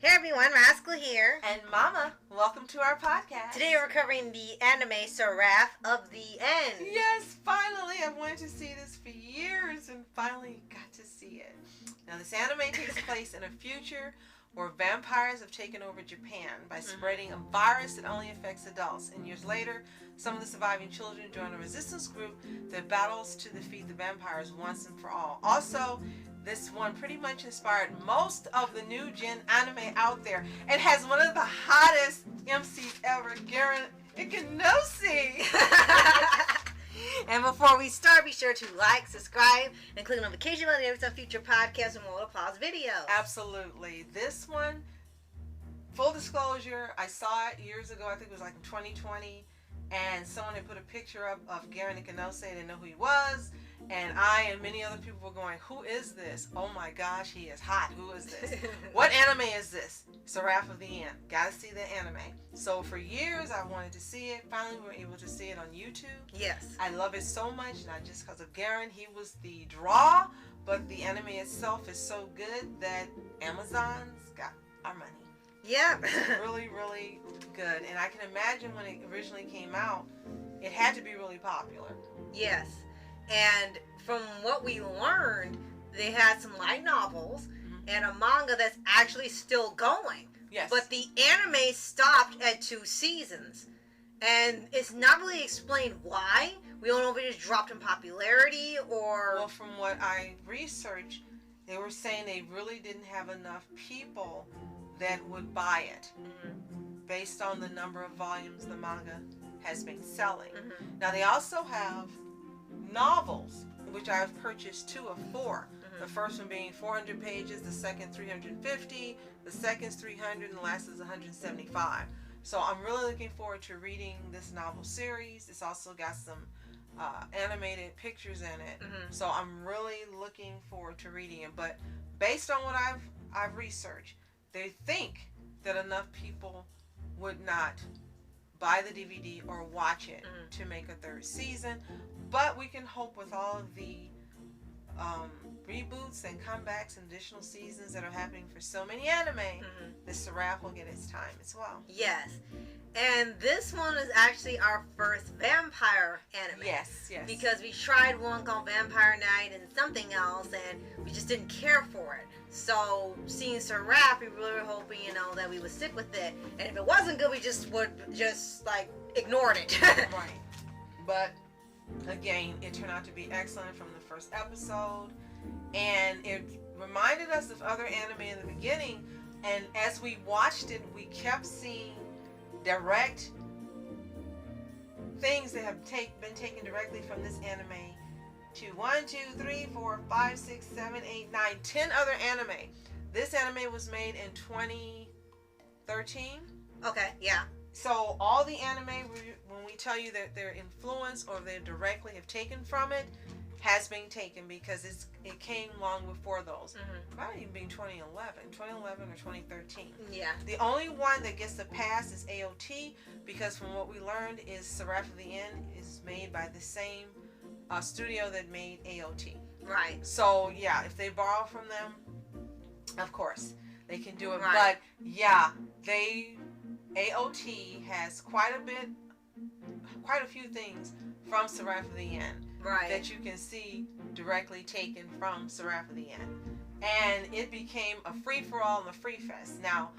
Hey everyone, Rascal here. And Mama, welcome to our podcast. Today we're covering the anime Seraph of the End. Yes, finally. I've wanted to see this for years and finally got to see it. Now this anime takes place in a future where vampires have taken over Japan by spreading a virus that only affects adults. And years later, some of the surviving children join a resistance group that battles to defeat the vampires once and for all. Also, this one pretty much inspired most of the new gen anime out there and has one of the hottest MCs ever, Garen Ikenosi. And before we start, be sure to like, subscribe, and click the notification button every time future podcasts and more pause videos. Absolutely. This one, full disclosure, I saw it years ago. I think it was like in 2020. And someone had put a picture up of Garen Ikenosi. They didn't know who he was. And I and many other people were going, who is this? Oh my gosh, he is hot. Who is this? What anime is this? Seraph of the End. Gotta see the anime. So for years I wanted to see it. Finally we were able to see it on YouTube. Yes. I love it so much, not just because of Garen. He was the draw, but the anime itself is so good that Amazon's got our money. Yeah. It's really, really good. And I can imagine when it originally came out, it had to be really popular. Yes. And from what we learned, they had some light novels and a manga that's actually still going. Yes. But the anime stopped at 2 seasons. And it's not really explained why. We don't know if it just dropped in popularity or... Well, from what I researched, they were saying they really didn't have enough people that would buy it based on the number of volumes the manga has been selling. Now, they also have novels, which I have purchased 2 of 4. The first one being 400 pages, the second 350, the second's 300, and the last is 175. So I'm really looking forward to reading this novel series. It's also got some animated pictures in it. So I'm really looking forward to reading it. But based on what I've researched, they think that enough people would not buy the DVD or watch it to make a 3rd season. But we can hope with all of the reboots and comebacks and additional seasons that are happening for so many anime, the Seraph will get its time as well. Yes. And this one is actually our first vampire anime. Yes, yes. Because we tried one called Vampire Night and something else, and we just didn't care for it. So, seeing Seraph, we really were hoping, that we would stick with it. And if it wasn't good, we ignored it. Right. But, again, it turned out to be excellent from the first episode. And it reminded us of other anime in the beginning. And as we watched it, we kept seeing direct things that have been taken directly from this anime to 1, 2, 3, 4, 5, 6, 7, 8, 9, 10 other anime. This anime was made in 2013. Okay, yeah. So all the anime, when we tell you that they're influenced or they directly have taken from it, has been taken because it came long before those. It might even be 2011 or 2013. Yeah. The only one that gets the pass is AOT because from what we learned is Seraph of the End is made by the same studio that made AOT. Right. So yeah, if they borrow from them, of course they can do it. Right. But yeah, AOT has quite a few things from Seraph of the End. Right. That you can see directly taken from Seraph of the End. And it became a free-for-all and a free fest. Now,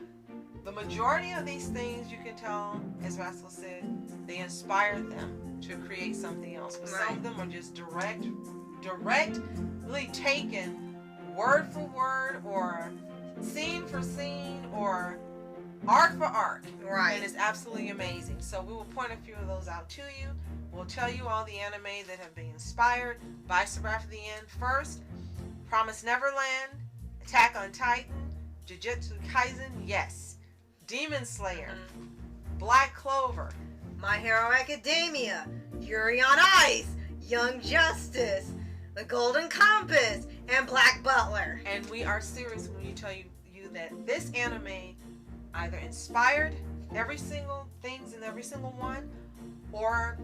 the majority of these things, you can tell, as Rascal said, they inspired them to create something else. But some of them are just directly taken word for word or scene for scene or arc for arc. Right. And it's absolutely amazing. So we will point a few of those out to you. We'll tell you all the anime that have been inspired by Seraph of the End. First, Promised Neverland, Attack on Titan, Jujutsu Kaisen, yes. Demon Slayer, Black Clover, My Hero Academia, Yuri on Ice, Young Justice, The Golden Compass, and Black Butler. And we are serious when we tell you that this anime either inspired every single things in every single one or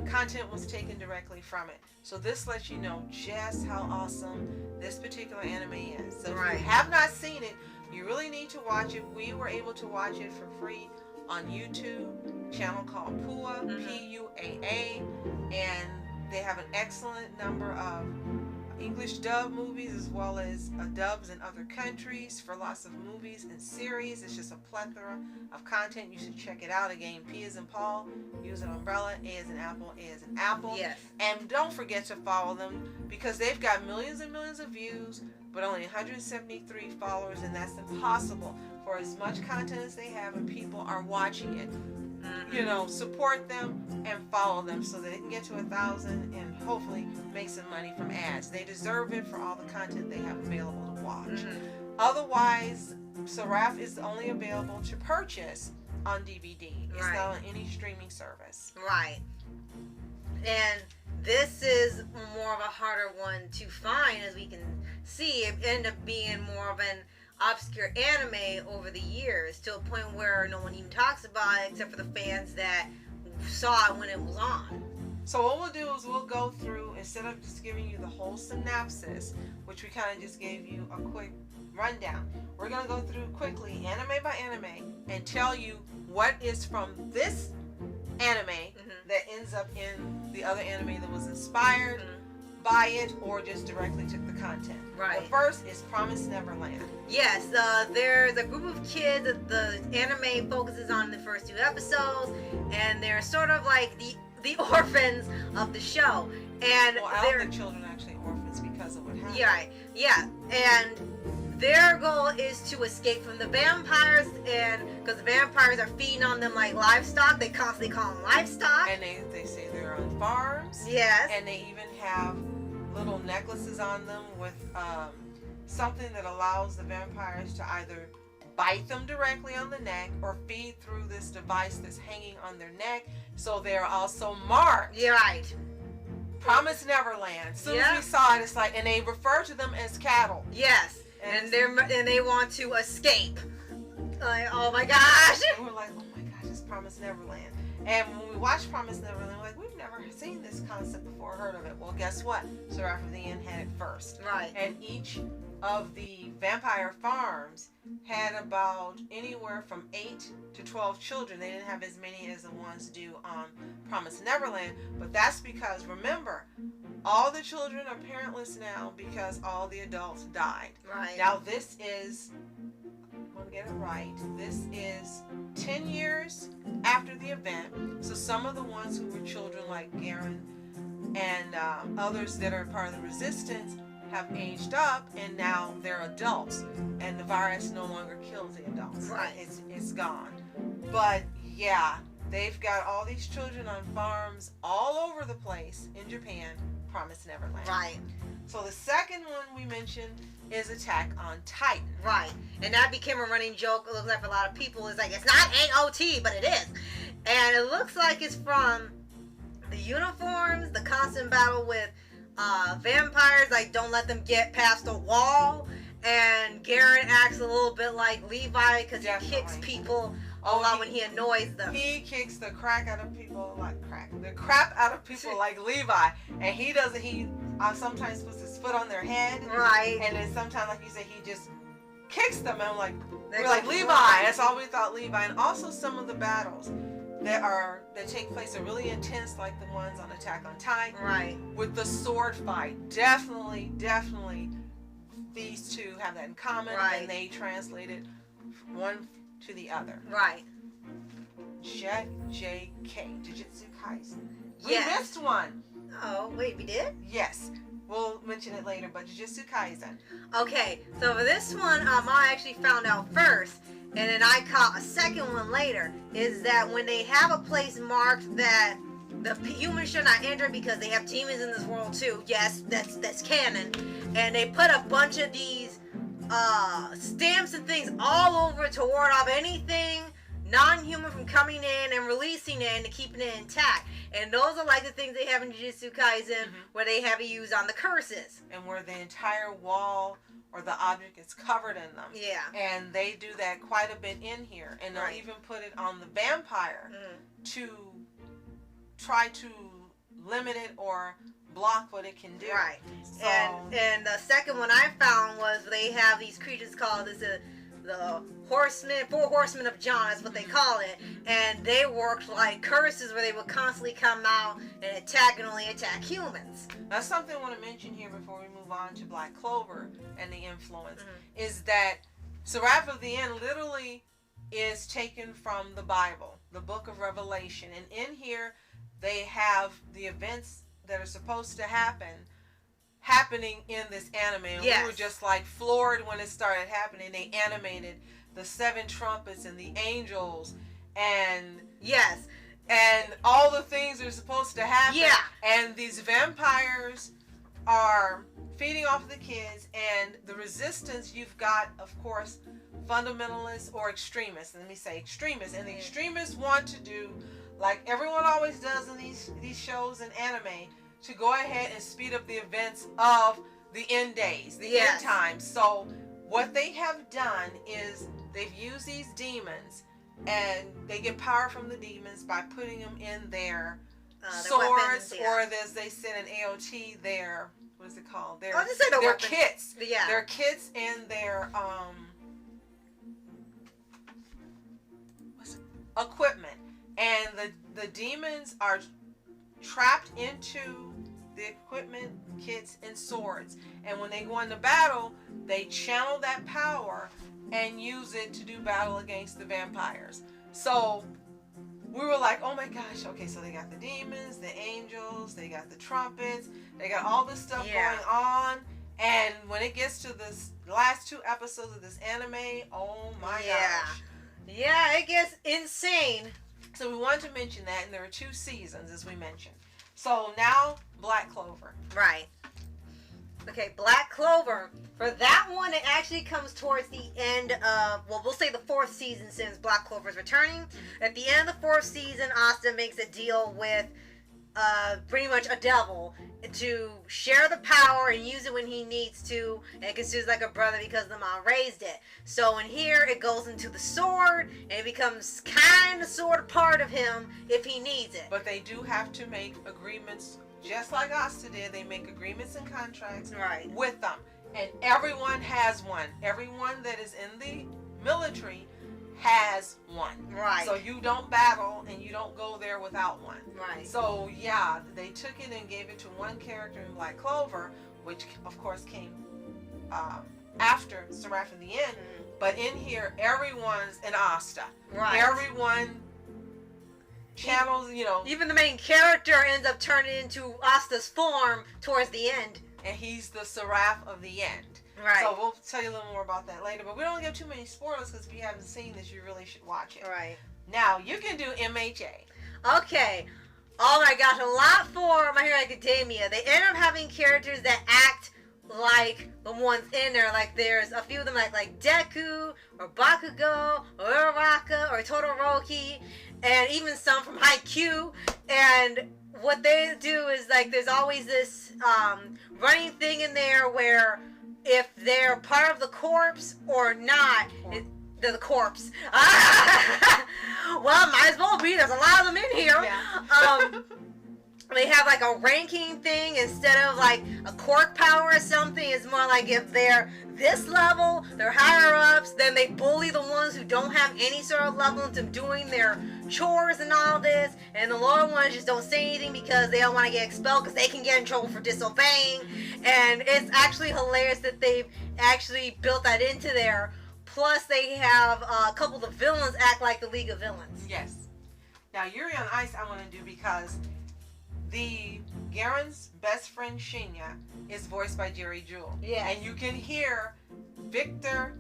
content was taken directly from it. So this lets you know just how awesome this particular anime is. So if you have not seen it, You really need to watch it. We were able to watch it for free on YouTube, channel called PUA, P-U-A-A, and they have an excellent number of English dub movies as well as dubs in other countries for lots of movies and series. It's just a plethora of content. You should check it out. Again, P as in Paul, U as an umbrella, A as in apple, A as in apple. Yes. And don't forget to follow them because they've got millions and millions of views, but only 173 followers, and that's impossible for as much content as they have and people are watching it. You know, support them and follow them so that they can get to 1,000 and hopefully make some money from ads. They deserve it for all the content they have available to watch. Otherwise, Seraph is only available to purchase on DVD. It's not on any streaming service. Right. And this is more of a harder one to find, as we can see. It ended up being more of an obscure anime over the years, to a point where no one even talks about it except for the fans that saw it when it was on. So what we'll do is we'll go through, instead of just giving you the whole synopsis, which we kind of just gave you a quick rundown, we're going to go through quickly, anime by anime, and tell you what is from this anime that ends up in the other anime that was inspired by it or just directly took the content. Right. The first is Promise Neverland. Yes, there's a group of kids that the anime focuses on in the first 2 episodes, and they're sort of like the orphans of the show. And all the children are actually orphans because of what happened. Yeah, and their goal is to escape from the vampires, and because the vampires are feeding on them like livestock, they constantly call them livestock. And they say they're on farms. Yes. And they even have little necklaces on them with something that allows the vampires to either bite them directly on the neck or feed through this device that's hanging on their neck, so they're also marked. Yeah, right. Promise Neverland. As soon as we saw it, it's like, and they refer to them as cattle. Yes, and they want to escape. Like, oh my gosh. And we're like, oh my gosh, it's Promise Neverland. And when we watched Promise Neverland, we're like, we've never seen this concept before, heard of it. Well, guess what? Seraph of the End had it first. Right. And each of the vampire farms had about anywhere from 8 to 12 children. They didn't have as many as the ones do on Promise Neverland, but that's because, remember, all the children are parentless now because all the adults died. Right. Now this is, I'm going to get it right, this is 10 years after the event, so some of the ones who were children like Garen and others that are part of the resistance have aged up, and now they're adults, and the virus no longer kills the adults. Right. It's gone. But yeah, they've got all these children on farms all over the place in Japan. Promise Neverland. Right. So the second one we mentioned is Attack on Titan. Right. And that became a running joke. It looks like for a lot of people, it's like, it's not AOT, but it is. And it looks like it's from the uniforms, the constant battle with vampires, like don't let them get past the wall. And Garen acts a little bit like Levi because he kicks people a lot when he annoys them. He kicks the crap out of people like Levi, and he doesn't. He sometimes puts his foot on their head, right? And then sometimes, like you said, he just kicks them. And we're like Levi. That's all we thought, Levi. And also some of the battles that take place are really intense, like the ones on Attack on Titan, right? With the sword fight, definitely. These two have that in common, right? And they translated one to the other, right? JJK, Jujutsu Kaisen. Yes. We missed one. Oh, wait, we did? Yes. We'll mention it later, but Jujutsu Kaisen. Okay, so for this one, I actually found out first, and then I caught a second one later, is that when they have a place marked that the humans should not enter because they have demons in this world too, yes, that's canon, and they put a bunch of these stamps and things all over to ward off anything non-human from coming in and releasing it and keeping it intact. And those are like the things they have in Jujutsu Kaisen, where they have it used on the curses. And where the entire wall or the object is covered in them. Yeah. And they do that quite a bit in here. And they'll even put it on the vampire to try to limit it or block what it can do. Right. So, and the second one I found was they have these creatures called the horsemen, 4 horsemen of John, that's what they call it, and they worked like curses where they would constantly come out and attack and only attack humans. Now, something I want to mention here before we move on to Black Clover and the influence is that Seraph of the End literally is taken from the Bible, the book of Revelation, and in here they have the events that are supposed to happening in this anime, and we were just like floored when it started happening. They animated the 7 trumpets and the angels and and all the things that are supposed to happen. And these vampires are feeding off the kids, and the resistance, you've got, of course, fundamentalists or extremists. Let me say extremists, and the extremists want to do like everyone always does in these shows and anime, to go ahead and speed up the events of the end days, the end times. So what they have done is they've used these demons, and they get power from the demons by putting them in their swords, or as they said in AOT, their, what is it called? Their kits. Their kits and their equipment. And the demons are trapped into the equipment, kits, and swords. And when they go into battle, they channel that power and use it to do battle against the vampires. So we were like, oh my gosh, okay, so they got the demons, the angels, they got the trumpets, they got all this stuff going on. And when it gets to the last 2 episodes of this anime, oh my gosh. Yeah, it gets insane. So we wanted to mention that, and there are 2 seasons, as we mentioned. So now, Black Clover. Right. Okay, Black Clover. For that one, it actually comes towards the end of, well, we'll say the 4th season, since Black Clover is returning. At the end of the 4th season, Asta makes a deal with pretty much a devil to share the power and use it when he needs to, and considers like a brother because the mom raised it. So in here, it goes into the sword, and it becomes kind of sort of part of him if he needs it. But they do have to make agreements, just like Asta did. They make agreements and contracts with them. And everyone has one. Everyone that is in the military has one. Right. So you don't battle and you don't go there without one. Right. So yeah, they took it and gave it to one character in Black Clover, which of course came after Seraph in the End. But in here, everyone's an Asta. Right. Everyone channels, you know. Even the main character ends up turning into Asta's form towards the end. And he's the Seraph of the End. Right. So we'll tell you a little more about that later. But we don't give too many spoilers, because if you haven't seen this, you really should watch it. Right. Now, you can do MHA. Okay. Oh my gosh, a lot for My Hero Academia. They end up having characters that act like the ones in there. Like there's a few of them like Deku, or Bakugo, or Uraraka, or Todoroki, and even some from Haikyuu. And what they do is like there's always this running thing in there where if they're part of the corpse or not, they're the corpse. Well, might as well be. There's a lot of them in here. Yeah. They have like a ranking thing instead of like a quirk power or something. It's more like if they're this level, they're higher ups, then they bully the ones who don't have any sort of level into doing their chores and all this, and the lower ones just don't say anything because they don't want to get expelled because they can get in trouble for disobeying. And it's actually hilarious that they've actually built that into there. Plus they have a couple of the villains act like the League of Villains. Yes. Now Yuri on Ice I want to do because the Garen's best friend Shinya is voiced by Jerry Jewell. Yeah. And you can hear Victor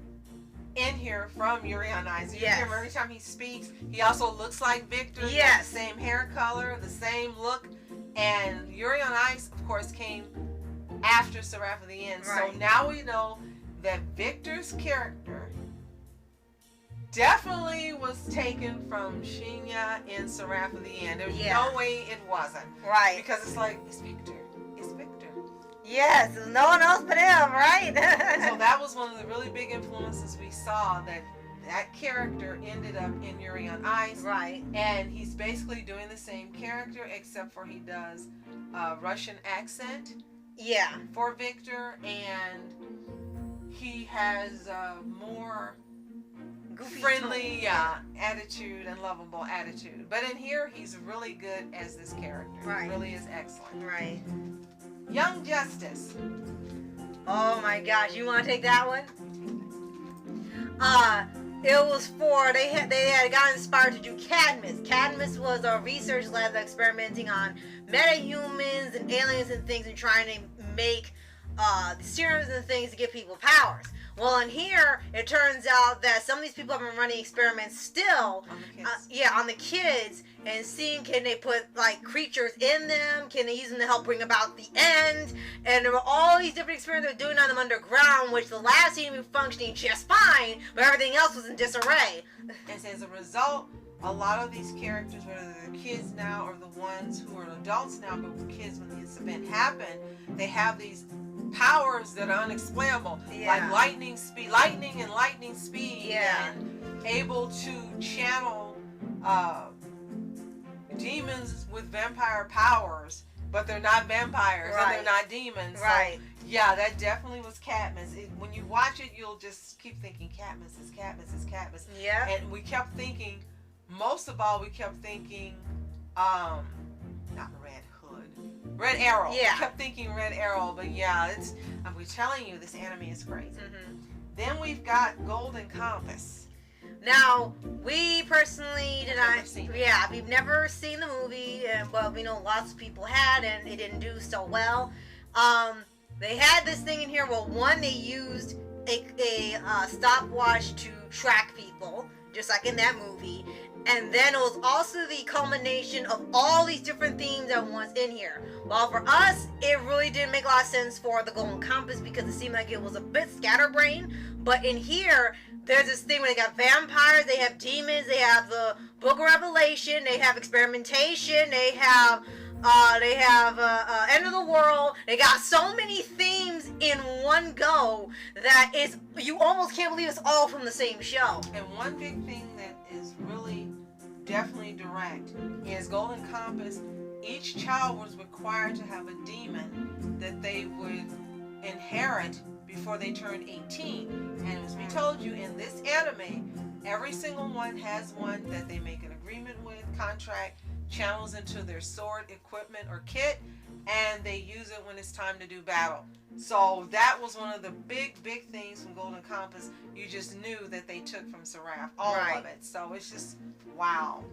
in here from Yuri on Ice. You hear him every time he speaks. He also looks like Victor. Yes. The same hair color, the same look. And Yuri on Ice, of course, came after Seraph of the End. Right. So now we know that Victor's character definitely was taken from Shinya in Seraph of the End. There's no way it wasn't. Right. Because it's like, it's Victor. It's Victor. Yes, there's no one else but him, right? So that was one of the really big influences we saw, that character ended up in Yuri on Ice. Right. And he's basically doing the same character, except for he does a Russian accent. Yeah. For Victor, and he has more goofy, friendly, attitude and lovable attitude. But in here, he's really good as this character. Right. He really is excellent. Right. Young Justice. Oh my gosh, you want to take that one? It was for they had got inspired to do Cadmus. Cadmus was a research lab that's experimenting on metahumans and aliens and things and trying to make serums and things to give people powers. Well, in here, it turns out that some of these people have been running experiments still, On the kids. on the kids, and seeing can they put like creatures in them, can they use them to help bring about the end, and there were all these different experiments they were doing on them underground, which the lab seemed to be functioning just fine, but everything else was in disarray. And as a result, a lot of these characters, whether they're kids now or the ones who are adults now but were kids when this event happened, they have these powers that are unexplainable, like lightning and lightning speed, and able to channel demons with vampire powers, but they're not vampires and they're not demons. Right. So, yeah, that definitely was Cadmus. When you watch it, you'll just keep thinking Cadmus is Cadmus is Cadmus. Yeah. And we kept thinking, most of all, we kept thinking, not Red Hood, Red Arrow. Yeah. We kept thinking Red Arrow, but yeah, I'm telling you, this anime is crazy. Mm-hmm. Then we've got Golden Compass. Now, we personally did Never not. seen it. Yeah, we've never seen the movie, but we know lots of people had, and it didn't do so well. They had this thing in here. Well, one, they used a stopwatch to track people, just like in that movie. And then it was also the culmination of all these different themes at once in here. Well, for us, it really didn't make a lot of sense for the Golden Compass because it seemed like it was a bit scatterbrained. But in here, there's this thing where they got vampires, they have demons, they have the Book of Revelation, they have experimentation, they have end of the world. They got so many themes in one go that you almost can't believe it's all from the same show. And one big thing that is really definitely direct is Golden Compass. Each child was required to have a demon that they would inherit before they turned 18. And as we told you, in this anime, every single one has one that they make an agreement with, contract, channels into their sword, equipment, or kit, and they use it when it's time to do battle. So that was one of the big things from Golden Compass. You just knew that they took from Seraph, all of it. So it's just, wow.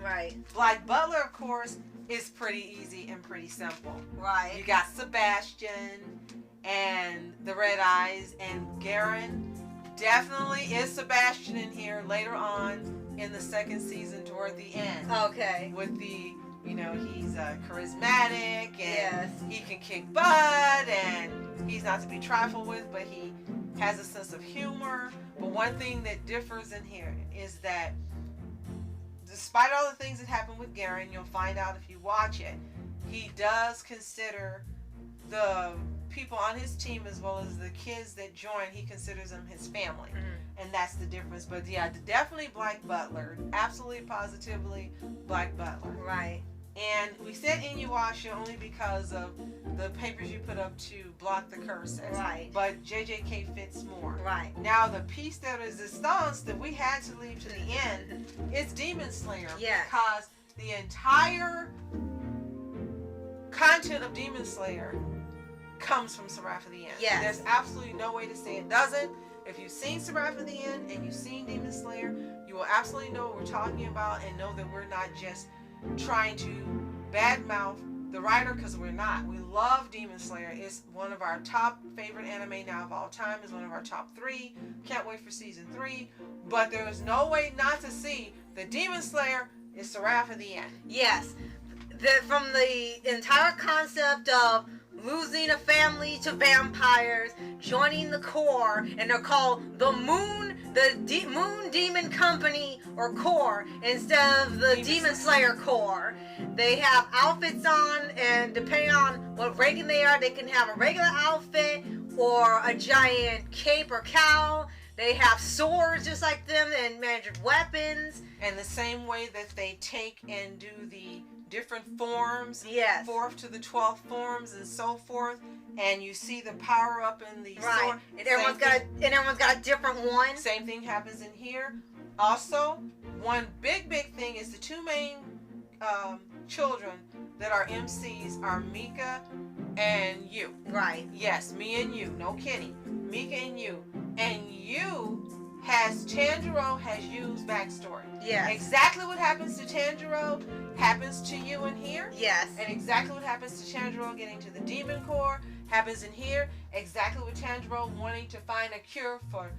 Right. Black Butler, of course, is pretty easy and pretty simple. Right. You got Sebastian and the Red Eyes, and Garen definitely is Sebastian in here later on in the second season toward the end. Okay. With the, he's charismatic and Yes. he can kick butt and he's not to be trifled with, but he has a sense of humor. But one thing that differs in here is that despite all the things that happen with Garen, you'll find out if you watch it, he does consider the people on his team as well as the kids that join, he considers them his family. Mm-hmm. And that's the difference. But yeah, definitely Black Butler. Absolutely, positively Black Butler. Right. And we said Inuyasha only because of the papers you put up to block the curses. Right. But JJK fits more. Right. Now, the piece de resistance that we had to leave to the end is Demon Slayer. Yes. Because the entire content of Demon Slayer comes from Seraph of the End. Yes. There's absolutely no way to say it doesn't. If you've seen Seraph of the End and you've seen Demon Slayer, you will absolutely know what we're talking about and know that we're not just trying to badmouth the writer, because we're not. We love Demon Slayer. It's one of our top favorite anime now of all time. It's one of our top 3. Can't wait for season 3. But there is no way not to see that Demon Slayer is Seraph of the End. Yes. From the entire concept of losing a family to vampires, joining the Corps, and they're called the Moon Demon Company or Corps instead of the Demon Slayer Corps. They have outfits on, and depending on what ranking they are, they can have a regular outfit or a giant cape or cowl. They have swords just like them and magic weapons. And the same way that they take and do the different forms, Yes. 4th to the 12th forms and so forth, and you see the power up in the Right. sword. And everyone's got a different one. Same thing happens in here. Also, one big thing is the two main children that are MCs are Mika and you. Right. Yes, me and you. No kidding. Mika and you. And you Tanjiro has used backstory. Yes. Exactly what happens to Tanjiro happens to you in here. Yes. And exactly what happens to Tanjiro getting to the demon core happens in here. Exactly what Tanjiro wanting to find a cure for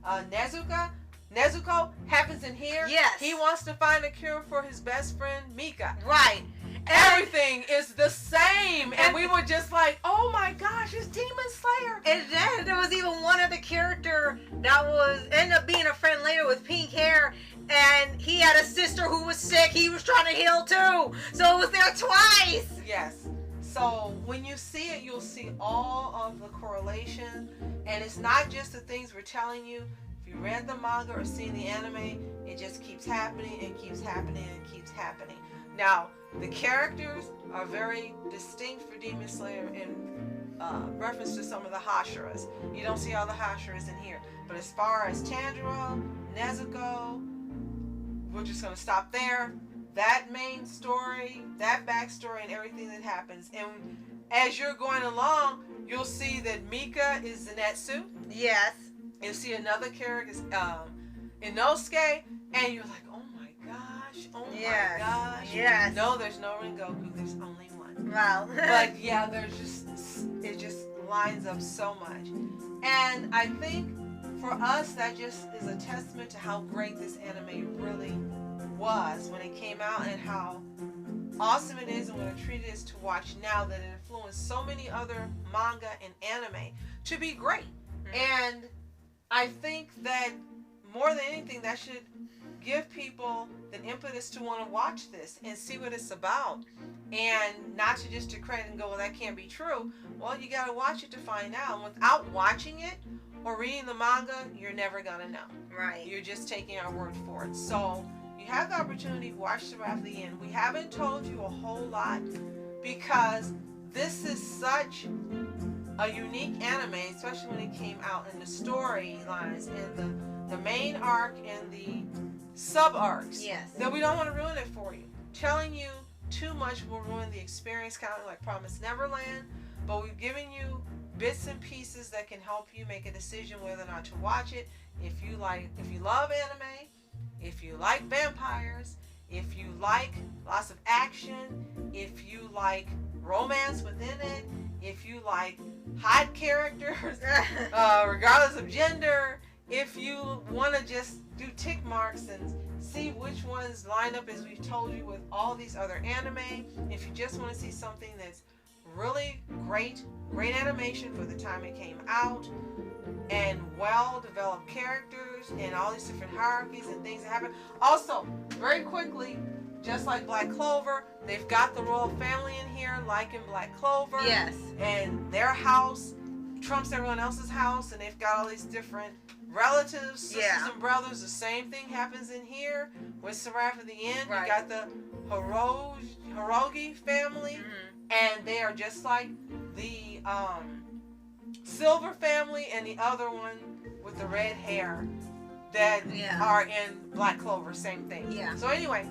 Nezuko happens in here. Yes. He wants to find a cure for his best friend Mika. Right. Everything is the same. And we were just like, oh my gosh, it's Demon Slayer. And then there was even one other character that ended up being a friend later with pink hair. And he had a sister who was sick. He was trying to heal too. So it was there twice. Yes. So when you see it, you'll see all of the correlation. And it's not just the things we're telling you. If you read the manga or seen the anime, it just keeps happening and keeps happening and keeps happening. Now, the characters are very distinct for Demon Slayer in reference to some of the Hashiras. You don't see all the Hashiras in here. But as far as Tanjiro, Nezuko, we're just going to stop there. That main story, that backstory, and everything that happens. And as you're going along, you'll see that Mika is Zenitsu. Yes. You'll see another character, Inosuke, and you're like, oh my gosh, oh my gosh. Yes. No, there's no Rengoku, there's only one. Well. But yeah, it just lines up so much. And I think for us, that just is a testament to how great this anime really was when it came out and how awesome it is and what a treat it is to watch now that it influenced so many other manga and anime to be great. Mm-hmm. And I think that more than anything, that should give people the impetus to want to watch this and see what it's about, and not to just discredit and go, well, that can't be true. Well, you got to watch it to find out. And without watching it or reading the manga, you're never going to know. Right. You're just taking our word for it. So you have the opportunity to watch Seraph the End. We haven't told you a whole lot because this is such a unique anime, especially when it came out, in the storylines and the main arc and the sub arcs. Yes. That we don't want to ruin it for you. Telling you too much will ruin the experience, kind of like Promised Neverland. But we've given you bits and pieces that can help you make a decision whether or not to watch it. If you love anime, if you like vampires, if you like lots of action, if you like romance within it, if you like hot characters, regardless of gender, if you want to just do tick marks and see which ones line up as we've told you with all these other anime, if you just want to see something that's really great animation for the time it came out, and well-developed characters, and all these different hierarchies and things that happen. Also, very quickly, just like Black Clover, they've got the royal family in here, like in Black Clover. Yes. And their house trumps everyone else's house, and they've got all these different relatives, sisters and brothers. The same thing happens in here with Seraph at the end. Right. You got the Hirogi family, and they are just like the Silver family and the other one with the red hair that are in Black Clover. Same thing. Yeah. So anyway,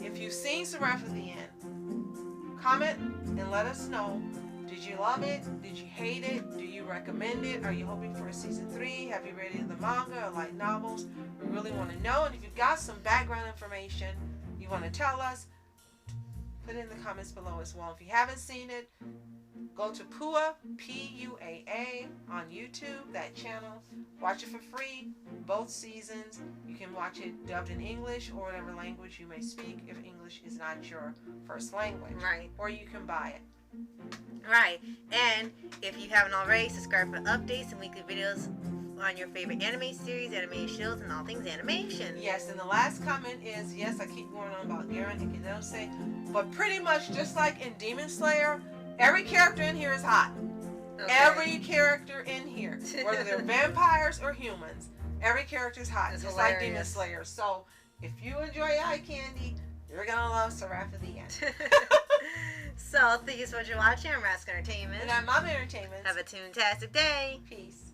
if you've seen Seraph at the End, comment and let us know. Did you love it? Did you hate it? Do you recommend it? Are you hoping for a season 3? Have you read any of the manga or light novels? We really want to know. And if you've got some background information you want to tell us, put it in the comments below as well. If you haven't seen it, go to PUAA, P-U-A-A, on YouTube, that channel. Watch it for free, both seasons. You can watch it dubbed in English or whatever language you may speak if English is not your first language. Right. Or you can buy it. Right. And if you haven't already, subscribe for updates and weekly videos on your favorite anime series, anime shows, and all things animation. Yes, and the last comment is, yes, I keep going on about Garen and Kinose, but pretty much just like in Demon Slayer, every character in here is hot. Okay. Every character in here, whether they're vampires or humans, every character is hot. It's just hilarious. Like Demon Slayer. So if you enjoy eye candy, you're going to love Seraph at the End. So thank you so much for watching. I'm Rask Entertainment. And I'm Mom Entertainment. Have a toontastic day. Peace.